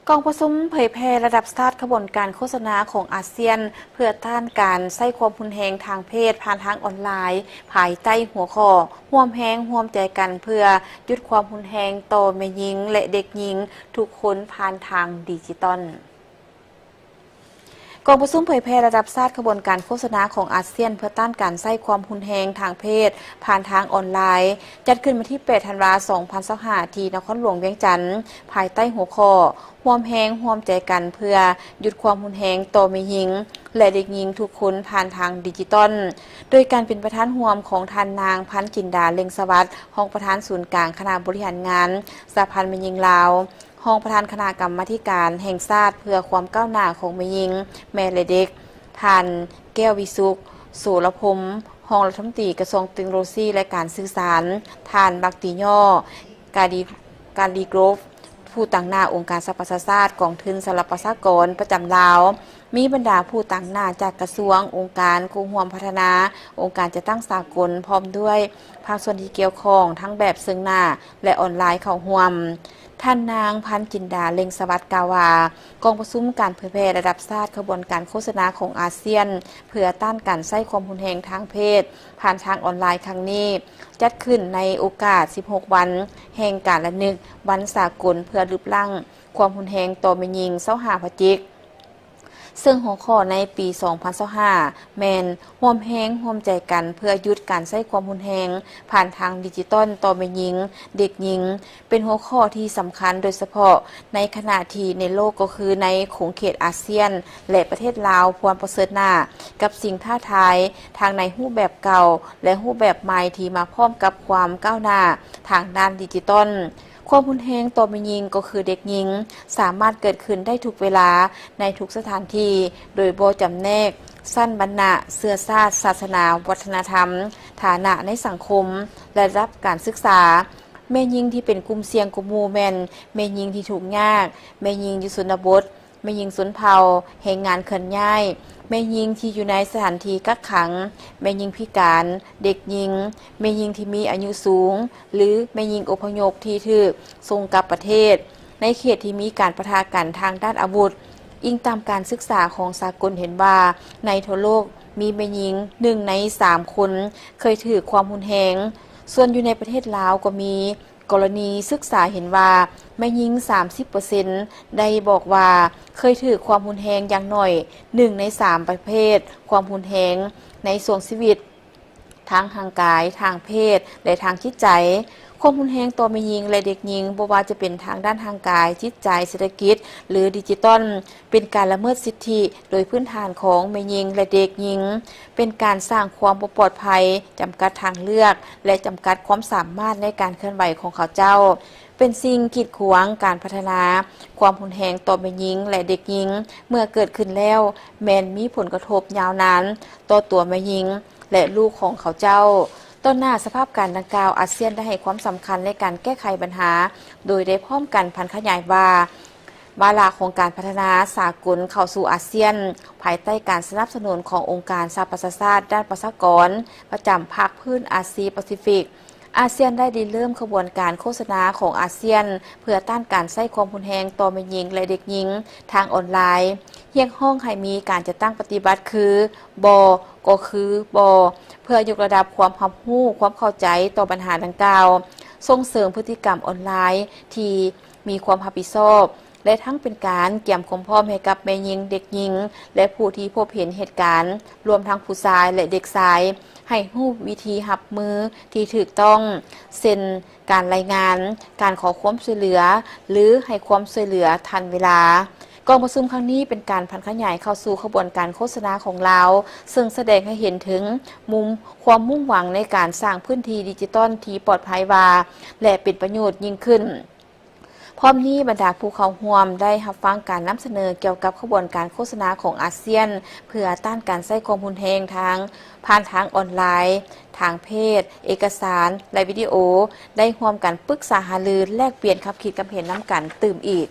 กองประชุมเผยแพร่ระดับชาติขบวนการโฆษณาของอาเซียนเพื่อต้านการใช้ความรุนแรงทางเพศผ่านทางออนไลน์ภายใต้หัวข้อร่วมแรงร่วมใจกันเพื่อหยุดความรุนแรงต่อแม่หญิงและเด็กหญิงทุกคนผ่านทางดิจิตอลกองประชุมเผยแพร่ระดับชาติขบวนการโฆษณาของอาเซียนเพื่อต้านการใช้ความรุนแรงทางเพศผ่านทางออนไลน์จัดขึ้นวันที่8 ธันวาคม 2025 ที่นครหลวงเวียงจันทร์ภายใต้หัวข้อร่วมแรงร่วมใจกันเพื่อหยุดความรุนแรงต่อแม่หญิงและเด็กหญิงทุกคนผ่านทางดิจิตอลโดยการเป็นประธานร่วมของท่านนางพันจินดาเล็งสวัสดิ์รองประธานศูนย์กลางคณะบริหารงานสหพันธ์แม่หญิงลาวรองประธานคณะกรรมาการแห่งชาติเพื่อความก้าวหน้าของแม่หญิงแม่และเด็กท่านแก้ววิสุขโสรพมรองรัฐมนตรีกระทรวงเทคโนโลยีและการสื่อสารท่านบักติย่อกาดีโกรฟผู้ต่างหน้าองค์การสหประชาชาติกองทุนสำหรับประชากรประจำลาวมีบรรดาผู้ต่างหน้าจากกระทรวงองค์การกู้ร่วมพัฒนาองค์การจะตั้งสากลพร้อมด้วยภาคส่วนที่เกี่ยวข้องทั้งแบบซึ่งหน้าและออนไลน์เข้าร่วมท่านนางพันจินดาเล็งสวัสดิ์กาวากองประชุมการเผยแพร่ระดับชาติขบวนการโฆษณาของอาเซียนเพื่อต้านการใช้ความรุนแรงทางเพศผ่านทางออนไลน์ครั้งนี้จัดขึ้นในโอกาส 16 วันแห่งการระลึกวันสากลเพื่อลดละความรุนแรงต่อแม่หญิง25 พฤศจิกายนซึ่งหัวข้อในปี 2025 แมนร่วมแรงร่วมใจกันเพื่อหยุดการใช้ความรุนแรงผ่านทางดิจิตอลต่อแม่หญิงเด็กหญิงเป็นหัวข้อที่สำคัญโดยเฉพาะในขณะที่ในโลกก็คือในขงเขตอาเซียนและประเทศลาวพวนประเสริฐหน้ากับสิ่งท้าทายทางในรูปแบบเก่าและรูปแบบใหม่ที่มาพร้อมกับความก้าวหน้าทางด้านดิจิตอลความรุนแรงต่อแม่หญิงก็คือเด็กหญิงสามารถเกิดขึ้นได้ทุกเวลาในทุกสถานที่โดยบ่จำแนกสั้นบรรณะเสื้อชาติศาสนาวัฒนธรรมฐานะในสังคมและรับการศึกษาแม่หญิงที่เป็นกลุ่มเสี่ยงกลุ่มหมู่แม่นแม่หญิงที่ถูกยากแม่หญิงอยู่ชนบทแม่หญิงชนเผ่าแห่งงานเคลื่อนย้ายแม่หญิงที่อยู่ในสถานที่กักขังแม่หญิงพิการเด็กหญิงแม่หญิงที่มีอายุสูงหรือแม่หญิงอพยพที่ถูกส่งกลับประเทศในเขตที่มีการปะทะกันทางด้านอาวุธอิงตามการศึกษาของสากลเห็นว่าในทั่วโลกมีแม่หญิง1 ใน 3 คนเคยถูกความรุนแรงส่วนอยู่ในประเทศลาวก็มีกรณีศึกษาเห็นว่าแม่หญิง 30% ได้บอกว่าเคยถูกความรุนแรงอย่างน้อย1 ใน 3 ประเภทความรุนแรงในช่วงชีวิตทางร่างกายทางเพศและทางจิตใจความรุนแรงต่อแม่หญิงและเด็กหญิงบ่ว่าจะเป็นทางด้านทางกายจิตใจเศรษฐกิจหรือดิจิตอลเป็นการละเมิดสิทธิโดยพื้นฐานของแม่หญิงและเด็กหญิงเป็นการสร้างความบ่ปลอดภัยจำกัดทางเลือกและจำกัดความสามารถในการเคลื่อนไหวของเขาเจ้าเป็นสิ่งกีดขวางการพัฒนาความรุนแรงต่อแม่หญิงและเด็กหญิงเมื่อเกิดขึ้นแล้วแม้นมีผลกระทบยาวนานต่อตัวแม่หญิงและลูกของเขาเจ้าต้นหน้าสภาพการดังกล่าวอาเซียนได้ให้ความสำคัญในการแก้ไขปัญหาโดยได้พร้อมกันพันขยายวาวาระของการพัฒนาสากลเข้าสู่อาเซียนภายใต้การสนับสนุนขององค์การสหประชาชาติด้านประชากรประจำภาคพื้นอาเซียแปซิฟิกอาเซียนได้เริ่มขบวนการโฆษณาของอาเซียนเพื่อต้านการใช้ความรุนแรงต่อแม่หญิงและเด็กหญิงทางออนไลน์เรียกร้องให้มีการจัดตั้งปฏิบัติคือบอก็คือบเพื่อยกระดับความรู้ความเข้าใจต่อปัญหาดังกล่าวส่งเสริมพฤติกรรมออนไลน์ที่มีความรับผิดชอบและทั้งเป็นการเกี่ยมความพร้อมให้กับแม่หญิงเด็กหญิงและผู้ที่พบเห็นเหตุการณ์รวมทั้งผู้ชายและเด็กชายให้รู้วิธีรับมือที่ถูกต้องเช่นการรายงานการขอความช่วยเหลือหรือให้ความช่วยเหลือทันเวลากองประชุมครั้งนี้เป็นการพันขยายเข้าสู่ขบวนการโฆษณาของลาวซึ่งแสดงให้เห็นถึงมุมความมุ่งหวังในการสร้างพื้นที่ดิจิตอลที่ปลอดภัยและเป็นประโยชน์ยิ่งขึ้นพร้อมนี้บรรดาผู้เข้าร่วมได้รับฟังการนำเสนอเกี่ยวกับขบวนการโฆษณาของอาเซียนเพื่อต้านการใช้ความรุนแรงผ่านทางออนไลน์ทางเพศเอกสารและวิดีโอได้ร่วมกันปรึกษาหารือแลกเปลี่ยนความคิดความเห็นนำกันตื่มอีก